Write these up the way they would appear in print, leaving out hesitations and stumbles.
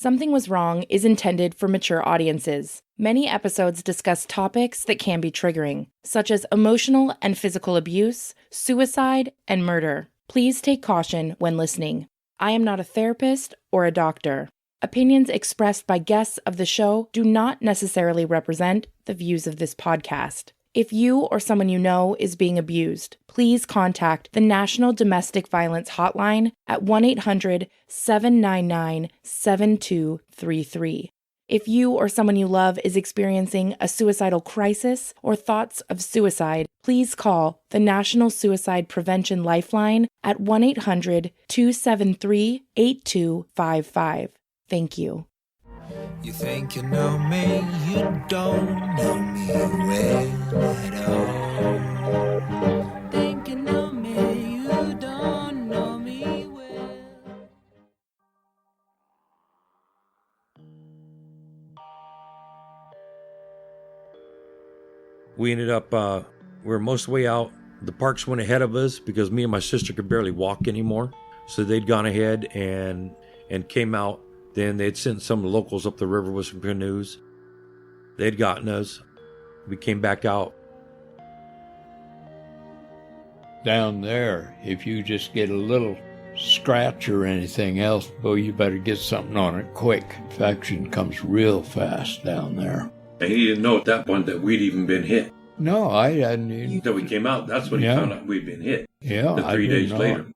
Something Was Wrong is intended for mature audiences. Many episodes discuss topics that can be triggering, such as emotional and physical abuse, suicide, and murder. Please take caution when listening. I am not a therapist or a doctor. Opinions expressed by guests of the show do not necessarily represent the views of this podcast. If you or someone you know is being abused, please contact the National Domestic Violence Hotline at 1-800-799-7233. If you or someone you love is experiencing a suicidal crisis or thoughts of suicide, please call the National Suicide Prevention Lifeline at 1-800-273-8255. Thank you. You think you know me, you don't know me well at all. Think you know me, you don't know me well. We ended up, we were most of the way out. The parks went ahead of us because me and my sister could barely walk anymore. So they'd gone ahead and came out. Then they'd sent some locals up the river with some canoes. They'd gotten us. We came back out. Down there, if you just get a little scratch or anything else, boy, you better get something on it quick. Infection comes real fast down there. And he didn't know at that point that we'd even been hit. No, I hadn't even. Until we came out, that's when he found out we'd been hit. Yeah, the 3 days later.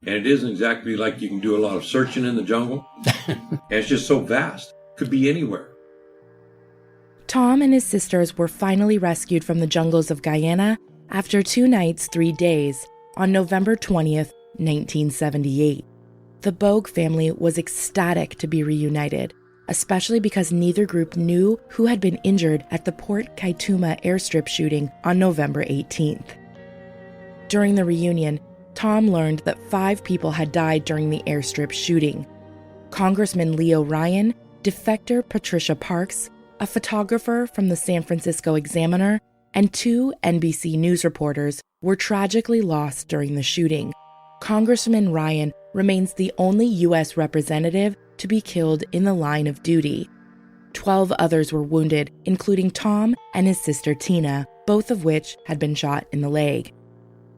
And it isn't exactly like you can do a lot of searching in the jungle. And it's just so vast. Could be anywhere. Thom and his sisters were finally rescued from the jungles of Guyana after 2 nights, 3 days, on November 20th, 1978. The Bouge family was ecstatic to be reunited, especially because neither group knew who had been injured at the Port Kaituma airstrip shooting on November 18th. During the reunion, Thom learned that 5 people had died during the airstrip shooting. Congressman Leo Ryan, defector Patricia Parks, a photographer from the San Francisco Examiner, and 2 NBC News reporters were tragically lost during the shooting. Congressman Ryan remains the only U.S. representative to be killed in the line of duty. 12 others were wounded, including Thom and his sister Tina, both of which had been shot in the leg.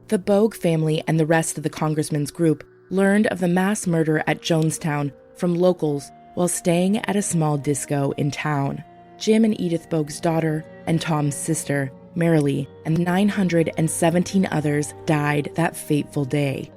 The Bouge family and the rest of the congressman's group learned of the mass murder at Jonestown from locals while staying at a small disco in town. Jim and Edith Bouge's daughter and Thom's sister, Marilee, and 917 others died that fateful day.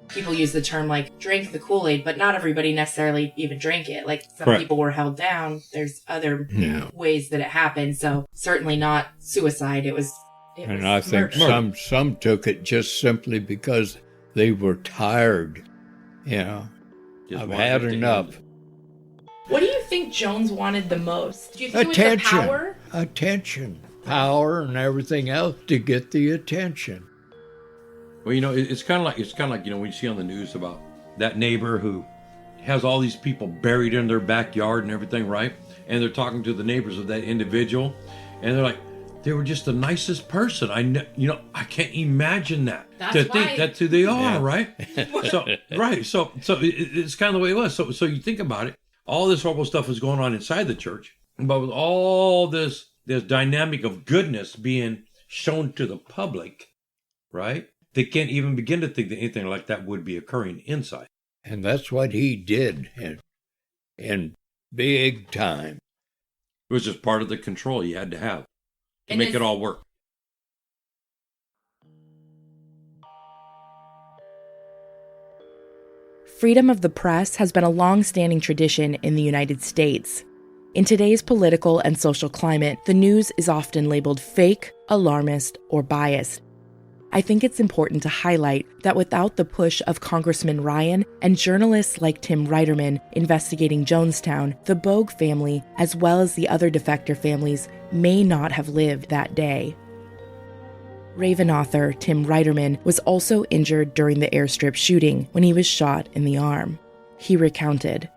People use the term drink the Kool-Aid, but not everybody necessarily even drank it. Some people were held down. There's other ways that it happened. So certainly not suicide. It was and I think murder. some took it just simply because they were tired. I've had enough. What do you think Jones wanted the most? Do you think Attention. it was the power? Attention. Power and everything else to get the attention. Well, it's kind of like when you see on the news about that neighbor who has all these people buried in their backyard and everything, right? And they're talking to the neighbors of that individual, and they're like, they were just the nicest person. I can't imagine that. Think that's who they are, right? So it's kind of the way it was. So you think about it. All this horrible stuff is going on inside the church, but with all this dynamic of goodness being shown to the public, right? They can't even begin to think that anything like that would be occurring inside. And that's what he did in big time. It was just part of the control you had to have to make it all work. Freedom of the press has been a long-standing tradition in the United States. In today's political and social climate, the news is often labeled fake, alarmist, or biased. I think it's important to highlight that without the push of Congressman Ryan and journalists like Tim Reiterman investigating Jonestown, the Bouge family, as well as the other defector families, may not have lived that day. Raven author Tim Reiterman was also injured during the airstrip shooting when he was shot in the arm. He recounted,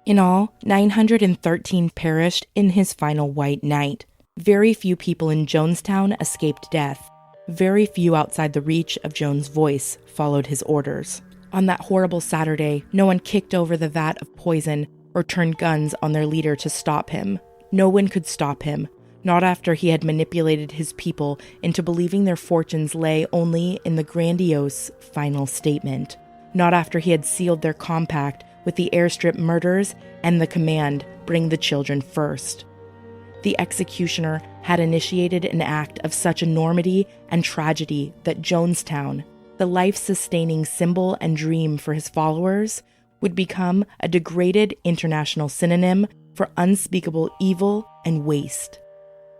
"In all, 913 perished in his final white night. Very few people in Jonestown escaped death. Very few outside the reach of Jones' voice followed his orders. On that horrible Saturday, no one kicked over the vat of poison or turned guns on their leader to stop him. No one could stop him, not after he had manipulated his people into believing their fortunes lay only in the grandiose final statement, not after he had sealed their compact with the airstrip murderers and the command, "Bring the children first." The executioner had initiated an act of such enormity and tragedy that Jonestown, the life-sustaining symbol and dream for his followers, would become a degraded international synonym for unspeakable evil and waste.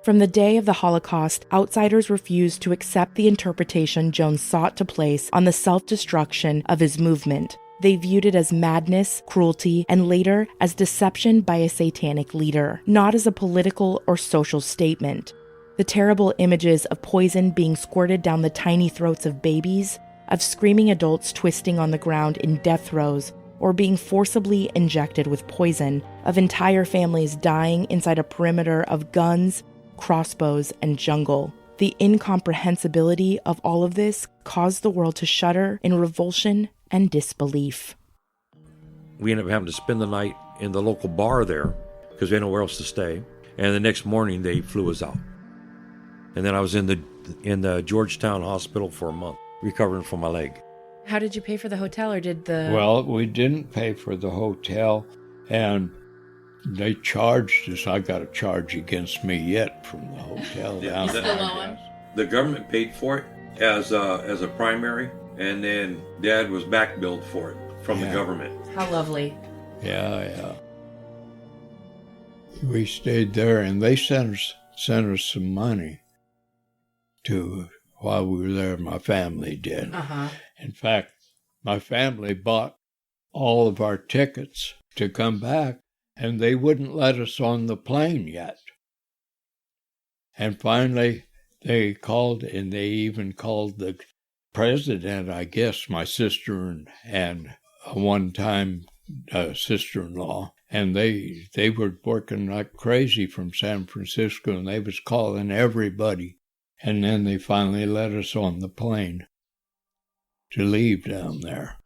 From the day of the Holocaust, outsiders refused to accept the interpretation Jones sought to place on the self-destruction of his movement. They viewed it as madness, cruelty, and later as deception by a satanic leader, not as a political or social statement. The terrible images of poison being squirted down the tiny throats of babies, of screaming adults twisting on the ground in death throes, or being forcibly injected with poison, of entire families dying inside a perimeter of guns, crossbows, and jungle. The incomprehensibility of all of this caused the world to shudder in revulsion and disbelief. We ended up having to spend the night in the local bar there because we had nowhere else to stay. And the next morning they flew us out. And then I was in the Georgetown hospital for a month, recovering from my leg. How did you pay for the hotel, or did the... Well, we didn't pay for the hotel, and they charged us. I got a charge against me yet from the hotel down there. The government paid for it as a primary, and then Dad was back billed for it from the government. How lovely. Yeah. We stayed there, and they sent us some money while we were there. My family did. Uh-huh. In fact, my family bought all of our tickets to come back, and they wouldn't let us on the plane yet. And finally, they called, and they even called the president, I guess, my sister and a one-time sister-in-law, and they were working like crazy from San Francisco, and they was calling everybody. And then they finally let us on the plane to leave down there.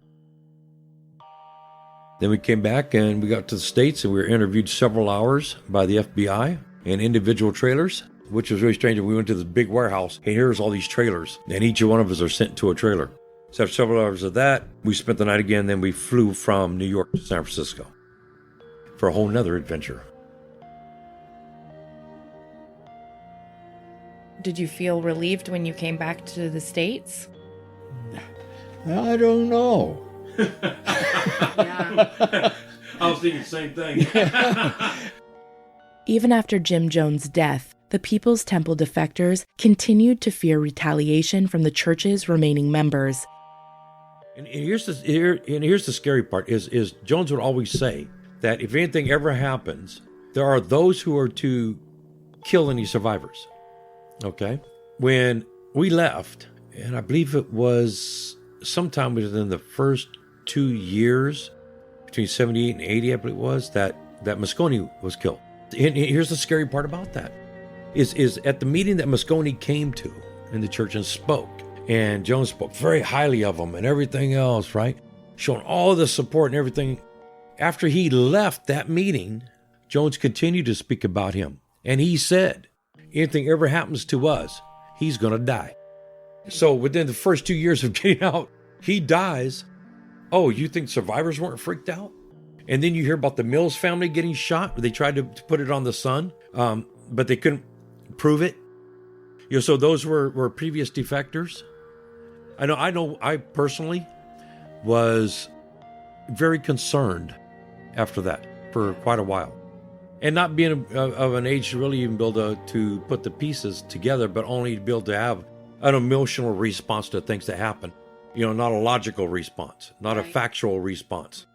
Then we came back and we got to the States and we were interviewed several hours by the FBI in individual trailers, which was really strange. We went to this big warehouse and here's all these trailers and each one of us are sent to a trailer. So after several hours of that, we spent the night again. Then we flew from New York to San Francisco for a whole nother adventure. Did you feel relieved when you came back to the States? I don't know. Yeah. I was thinking the same thing. Even after Jim Jones' death, the People's Temple defectors continued to fear retaliation from the church's remaining members. And here's the scary part is Jones would always say that if anything ever happens, there are those who are to kill any survivors. Okay? When we left, and I believe it was sometime within the first 2 years, between 78 and 80, I believe it was, that Moscone was killed. And here's the scary part about that, is at the meeting that Moscone came to in the church and spoke, and Jones spoke very highly of him and everything else, right? Showing all the support and everything. After he left that meeting, Jones continued to speak about him. And he said, anything ever happens to us, he's going to die. So within the first 2 years of getting out, he dies. Oh, you think survivors weren't freaked out? And then you hear about the Mills family getting shot. They tried to put it on the Sun, but they couldn't prove it. So those were previous defectors. I know. I personally was very concerned after that for quite a while. And not being of an age to really even be able to put the pieces together, but only to be able to have an emotional response to things that happen. Not a logical response, not a factual response.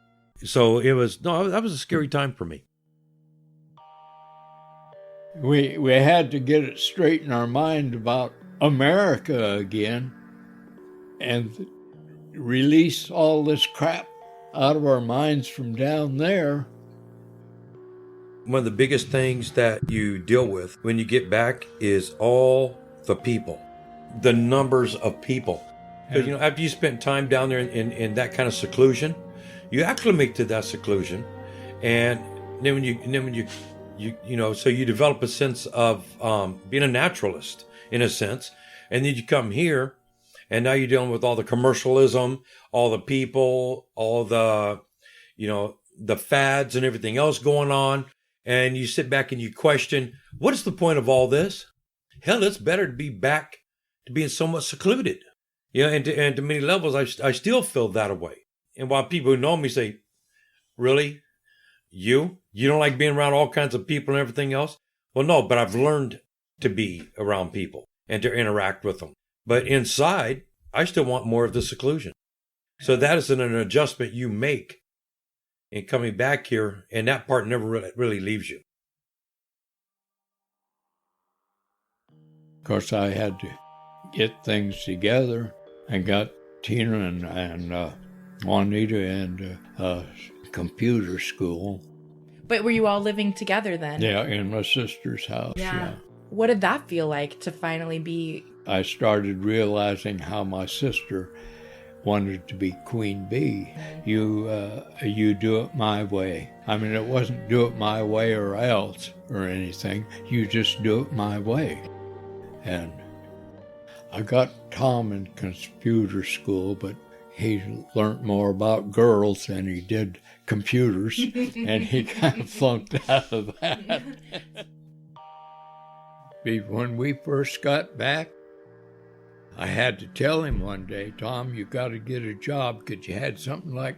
So that was a scary time for me. We had to get it straight in our mind about America again and release all this crap out of our minds from down there. One of the biggest things that you deal with when you get back is all the people, the numbers of people. Because, after you spend time down there in that kind of seclusion, you acclimate to that seclusion. And then when you so you develop a sense of being a naturalist in a sense. And then you come here and now you're dealing with all the commercialism, all the people, all the, the fads and everything else going on. And you sit back and you question, what is the point of all this? Hell, it's better to be back to being somewhat secluded. And to many levels, I still feel that way. And while people who know me say, really? You don't like being around all kinds of people and everything else? Well, no, but I've learned to be around people and to interact with them. But inside, I still want more of the seclusion. So that is an adjustment you make in coming back here, and that part never really leaves you. Of course, I had to get things together and got Tina and Juanita and computer school. But were you all living together then? Yeah, in my sister's house, yeah. What did that feel like to finally be? I started realizing how my sister wanted to be queen bee. You do it my way. I mean, it wasn't do it my way or else or anything. You just do it my way. And I got Thom in computer school, but he learned more about girls than he did computers, and he kind of flunked out of that. When we first got back, I had to tell him one day, Thom, you got to get a job because you had something like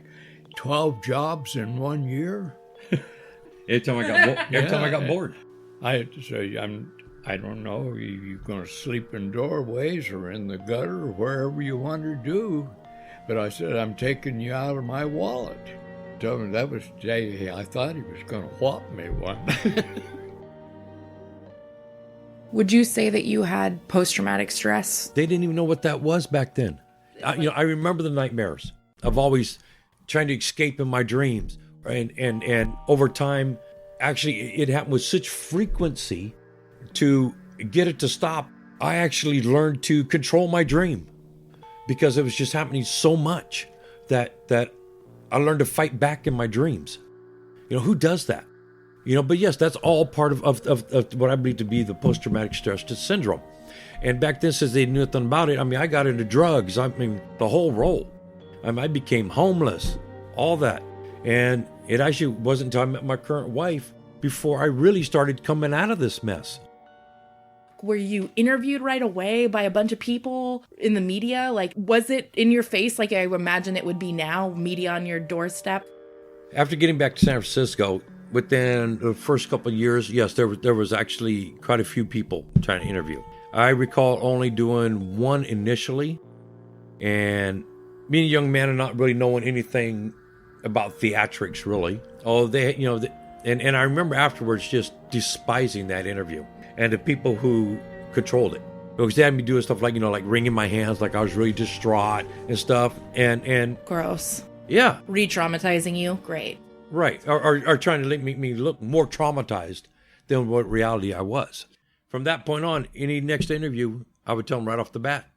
12 jobs in 1 year. Every time I got bored. I had to say, I don't know, you're going to sleep in doorways or in the gutter or wherever you want to do. But I said, I'm taking you out of my wallet. Told him that was the day I thought he was going to whop me one. Would you say that you had post-traumatic stress? They didn't even know what that was back then. I remember the nightmares of always trying to escape in my dreams. And over time, actually, it happened with such frequency to get it to stop. I actually learned to control my dream because it was just happening so much that I learned to fight back in my dreams. Who does that? But yes, that's all part of what I believe to be the post-traumatic stress syndrome. And back then, since they knew nothing about it, I got into drugs. The whole roll. I became homeless, all that. And it actually wasn't until I met my current wife before I really started coming out of this mess. Were you interviewed right away by a bunch of people in the media? Like, was it in your face like I imagine it would be now, media on your doorstep? After getting back to San Francisco, within the first couple of years, yes, there was actually quite a few people trying to interview. I recall only doing one initially, and being a young man and not really knowing anything about theatrics, really. Oh, and I remember afterwards just despising that interview and the people who controlled it. Because they had me doing stuff like, like wringing my hands, like I was really distraught and stuff. And gross. Yeah. Re-traumatizing you? Great. Right. Or trying to make me look more traumatized than what reality I was. From that point on, any next interview, I would tell them right off the bat.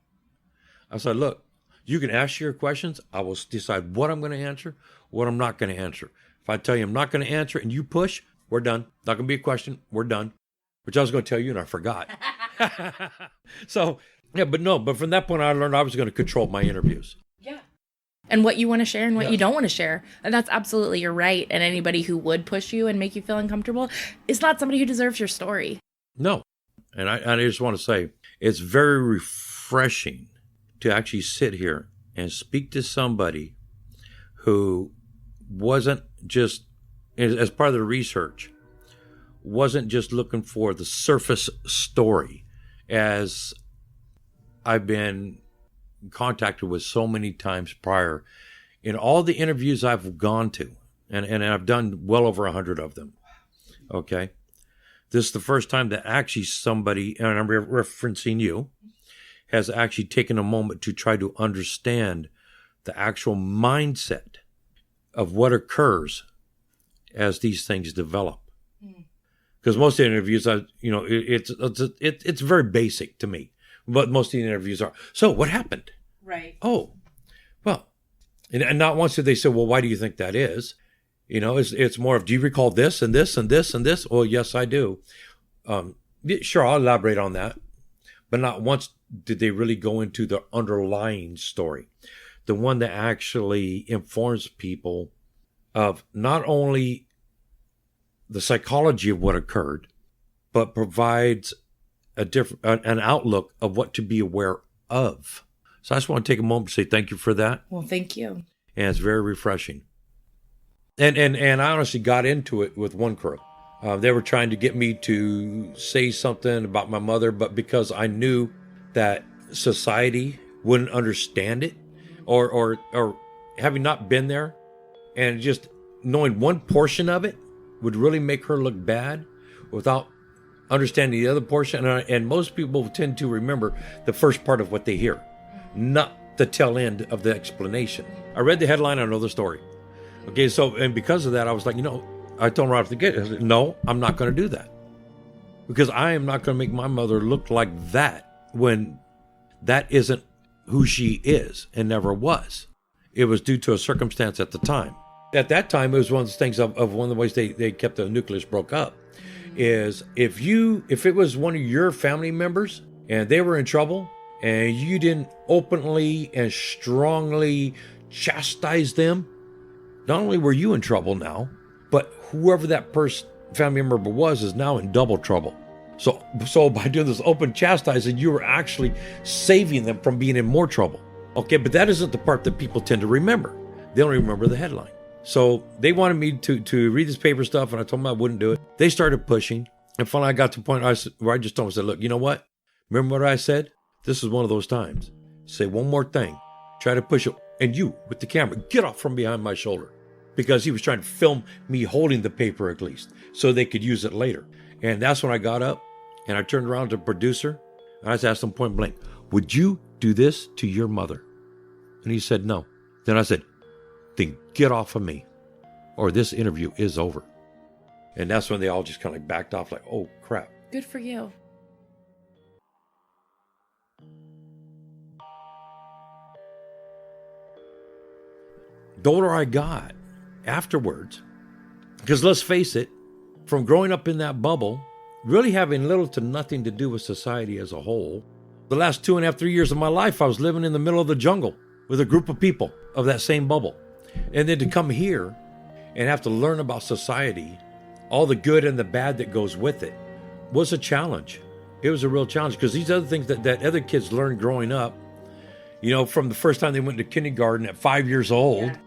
I said, look, you can ask your questions. I will decide what I'm going to answer, what I'm not going to answer. If I tell you I'm not going to answer and you push, we're done. Not going to be a question. We're done. Which I was going to tell you and I forgot. So, yeah, but from that point on, I learned I was going to control my interviews. Yeah. And what you want to share and what you don't want to share. And that's absolutely your right. And anybody who would push you and make you feel uncomfortable is not somebody who deserves your story. No. And I just want to say, it's very refreshing to actually sit here and speak to somebody who wasn't just, as part of the research, wasn't just looking for the surface story, as I've been contacted with so many times prior in all the interviews I've gone to, and I've done well over 100 of them. Okay. This is the first time that actually somebody, and I'm referencing you, has actually taken a moment to try to understand the actual mindset of what occurs as these things develop. Because most of the interviews, it's very basic to me. But most of the interviews are, so what happened? Right. Oh, well, and not once did they say, well, why do you think that is? It's more of, do you recall this and this and this and this? Oh, yes, I do. Sure, I'll elaborate on that. But not once did they really go into the underlying story, the one that actually informs people of not only the psychology of what occurred, but provides an outlook of what to be aware of. So I just want to take a moment to say thank you for that. Well, thank you. And it's very refreshing. And I honestly got into it with one crew. They were trying to get me to say something about my mother, but because I knew that society wouldn't understand it, or having not been there, and just knowing one portion of it would really make her look bad without understanding the other portion. And most people tend to remember the first part of what they hear, not the tail end of the explanation. I read the headline, I know the story. Okay, so, and because of that, I was like, I told her out of the gate, I said, no, I'm not going to do that. Because I am not going to make my mother look like that when that isn't who she is and never was. It was due to a circumstance at the time. At that time, it was one of the things of one of the ways they kept the nucleus broke up, is if it was one of your family members and they were in trouble and you didn't openly and strongly chastise them, not only were you in trouble now, but whoever that family member was is now in double trouble. So by doing this open chastising, you were actually saving them from being in more trouble. Okay, but that isn't the part that people tend to remember. They only remember the headline. So they wanted me to read this paper stuff, and I told them I wouldn't do it. They started pushing, and finally I got to the point where I just told them, I said, look, you know what? Remember what I said? This is one of those times. Say one more thing. Try to push it. And you, with the camera, get off from behind my shoulder. Because he was trying to film me holding the paper at least, so they could use it later. And that's when I got up, and I turned around to the producer, and I just asked him point blank, would you do this to your mother? And he said, no. Then I said, then get off of me, or this interview is over. And that's when they all just kind of backed off like, oh, crap. Good for you. The older I got afterwards, because let's face it, from growing up in that bubble, really having little to nothing to do with society as a whole, the last 2.5, 3 years of my life, I was living in the middle of the jungle with a group of people of that same bubble. And then to come here and have to learn about society, all the good and the bad that goes with it, was a challenge. It was a real challenge, because these other things that other kids learned growing up, from the first time they went to kindergarten at 5 years old,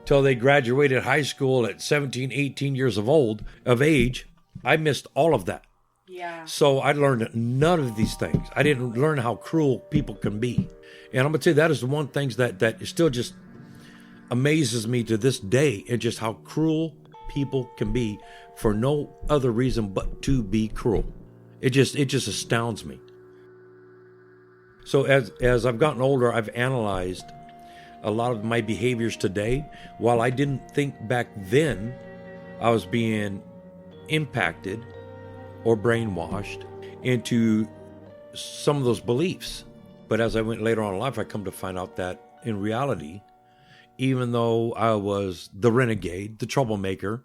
till they graduated high school at 17, 18 years of age, I missed all of that. Yeah. So I learned none of these things. I didn't learn how cruel people can be. And I'm going to tell you, that is the one thing that still just amazes me to this day, and just how cruel people can be for no other reason but to be cruel. It just astounds me. So as I've gotten older, I've analyzed a lot of my behaviors today. While I didn't think back then I was being impacted or brainwashed into some of those beliefs. But as I went later on in life, I come to find out that in reality, even though I was the renegade, the troublemaker,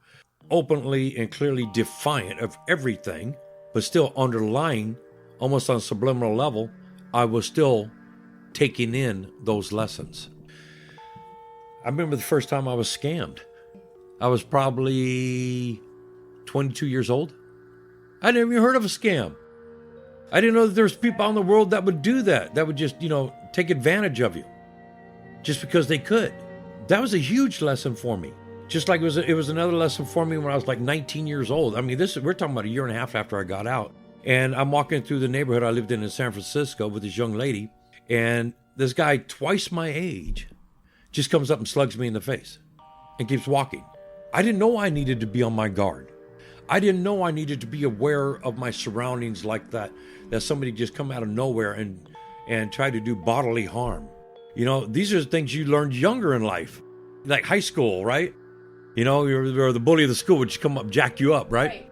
openly and clearly defiant of everything, but still underlying, almost on a subliminal level, I was still taking in those lessons. I remember the first time I was scammed. I was probably 22 years old. I never even heard of a scam. I didn't know that there's people out in the world that would do that would just, take advantage of you just because they could. That was a huge lesson for me. Just like it was another lesson for me when I was like 19 years old. I mean, we're talking about a year and a half after I got out. And I'm walking through the neighborhood I lived in San Francisco with this young lady. And this guy, twice my age, just comes up and slugs me in the face and keeps walking. I didn't know I needed to be on my guard. I didn't know I needed to be aware of my surroundings like that somebody just come out of nowhere and try to do bodily harm. These are things you learned younger in life, like high school, right? You're the bully of the school would just come up, jack you up, right?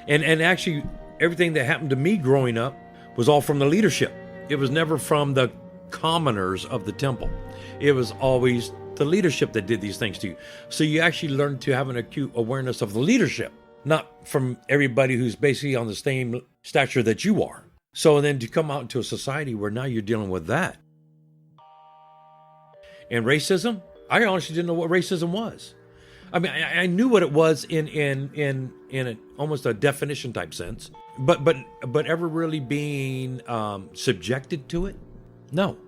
And actually, everything that happened to me growing up was all from the leadership. It was never from the commoners of the temple. It was always the leadership that did these things to you. So you actually learn to have an acute awareness of the leadership, not from everybody who's basically on the same stature that you are. So then to come out into a society where now you're dealing with that. And racism, I honestly didn't know what racism was. I mean, I knew what it was in almost a definition type sense, but ever really being subjected to it? No.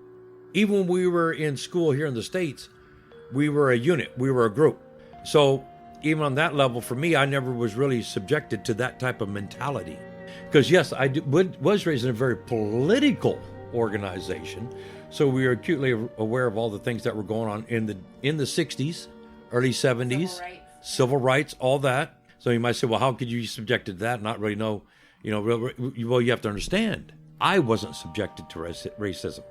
Even when we were in school here in the States, we were a unit, we were a group. So even on that level, for me, I never was really subjected to that type of mentality. Because yes, was raised in a very political organization, so we were acutely aware of all the things that were going on in the 60s, early 70s, civil rights, all that. So you might say, well, how could you be subjected to that and not really know, well, you have to understand, I wasn't subjected to racism.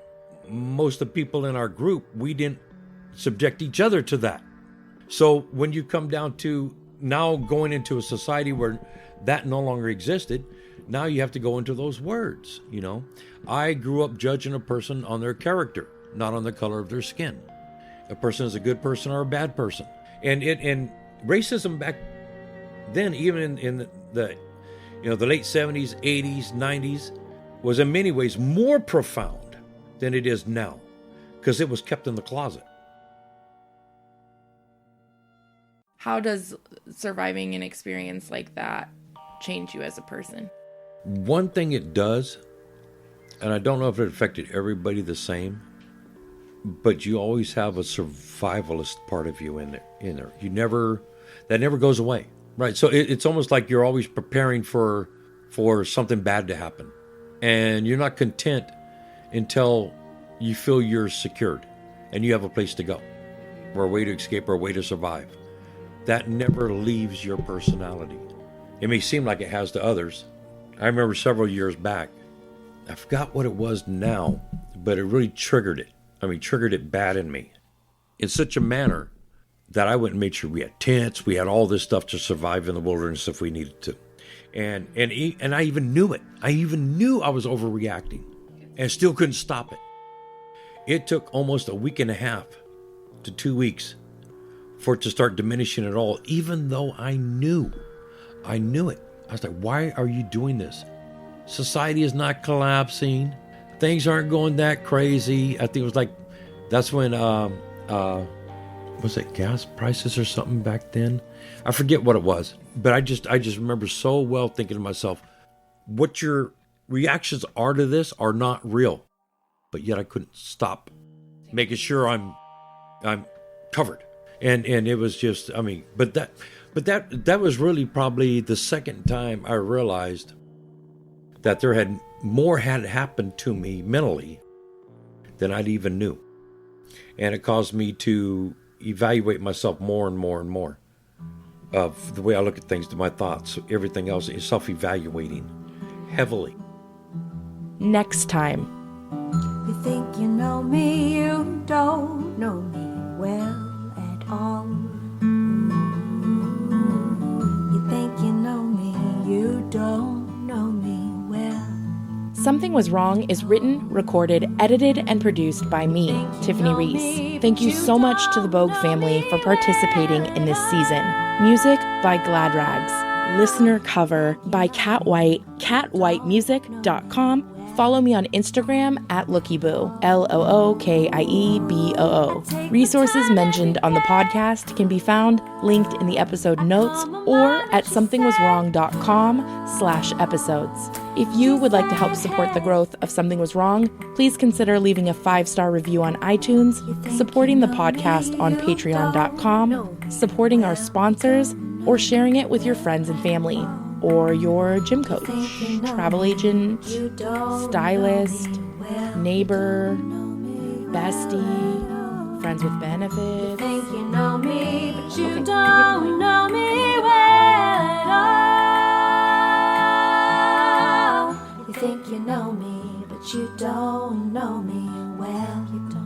Most of the people in our group, we didn't subject each other to that. So when you come down to now going into a society where that no longer existed, now you have to go into those words, I grew up judging a person on their character, not on the color of their skin. A person is a good person or a bad person. And racism back then, even in the late 70s, 80s, 90s, was in many ways more profound than it is now, because it was kept in the closet. How does surviving an experience like that change you as a person? One thing it does, and I don't know if it affected everybody the same, but you always have a survivalist part of you in there. That never goes away, right? So it's almost like you're always preparing for something bad to happen, and you're not content until you feel you're secured and you have a place to go, or a way to escape, or a way to survive. That never leaves your personality. It may seem like it has to others. I remember several years back, I forgot what it was now, but it really triggered it. Triggered it bad in me, in such a manner that I went and made sure we had tents, we had all this stuff to survive in the wilderness if we needed to. And I even knew it. I even knew I was overreacting and still couldn't stop it. It took almost a week and a half to 2 weeks for it to start diminishing at all, even though I knew it. I was like, why are you doing this? Society is not collapsing. Things aren't going that crazy. I think it was like, that's when, was it gas prices or something back then? I forget what it was, but I just remember so well thinking to myself, what your reactions are to this are not real. But yet I couldn't stop making sure I'm covered. And it was just, but that was really probably the second time I realized that there had happened to me mentally than I'd even knew. And it caused me to evaluate myself more and more and more of the way I look at things, to my thoughts, everything else is self-evaluating heavily. Next time. You think you know me, you don't know me well at all. You think you know me, you don't know me well. Something Was Wrong is written, recorded, edited, and produced by me, Tiffany Reese. Thank you so much to the Bouge family for participating in this season. Music by Glad Rags. Listener cover by Cat White, catwhitemusic.com. Follow me on Instagram at LookieBoo, LOOKIEBOO. Resources mentioned on the podcast can be found linked in the episode notes or at somethingwaswrong.com/episodes. If you would like to help support the growth of Something Was Wrong, please consider leaving a 5-star review on iTunes, supporting the podcast on patreon.com, supporting our sponsors, or sharing it with your friends and family. Or your gym coach, travel agent, stylist, neighbor, bestie, friends with benefits. You think you know me, but you don't know me well at all. You think you know me, but you don't know me well. You don't.